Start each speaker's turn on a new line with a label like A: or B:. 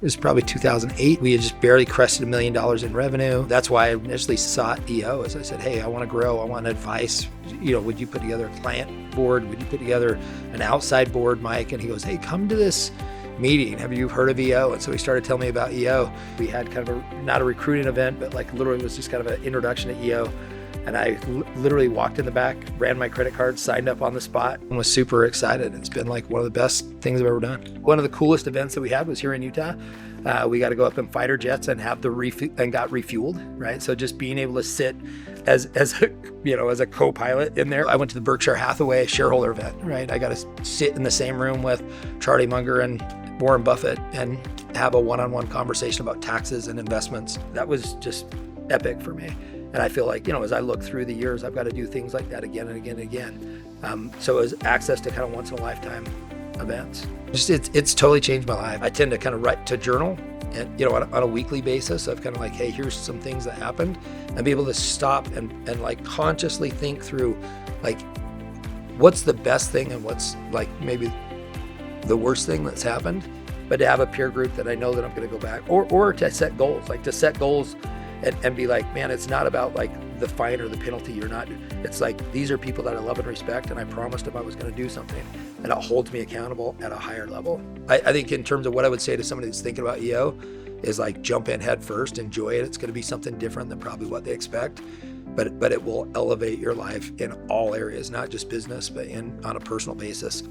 A: was probably 2008. We had just barely crested $1 million in revenue. That's why I initially sought EO, as I said, hey, I want to grow. I want advice. Would you put together a client board? Would you put together an outside board, Mike? And he goes, hey, come to this meeting. Have you heard of EO? And so he started telling me about EO. We had kind of not a recruiting event, but like literally was just kind of an introduction to EO. And I literally walked in the back, ran my credit card, signed up on the spot, and was super excited. It's been like one of the best things I've ever done. One of the coolest events that we had was here in Utah. We got to go up in fighter jets and have and got refueled, right? So just being able to sit as a co-pilot in there. I went to the Berkshire Hathaway shareholder event, right? I got to sit in the same room with Charlie Munger and Warren Buffett and have a one-on-one conversation about taxes and investments. That was just epic for me. And I feel like, as I look through the years, I've got to do things like that again and again and again. So it was access to kind of once in a lifetime events. It's totally changed my life. I tend to kind of write to journal and, on a weekly basis of kind of like, hey, here's some things that happened, and be able to stop and like consciously think through like, what's the best thing and what's like maybe the worst thing that's happened, but to have a peer group that I know that I'm going to go back or to set goals, and be like, man, it's not about like the fine or the penalty. It's like, these are people that I love and respect, and I promised them I was going to do something, and it holds me accountable at a higher level. I think in terms of what I would say to somebody that's thinking about EO is like, jump in head first, enjoy it. It's going to be something different than probably what they expect, but it will elevate your life in all areas, not just business, but on a personal basis.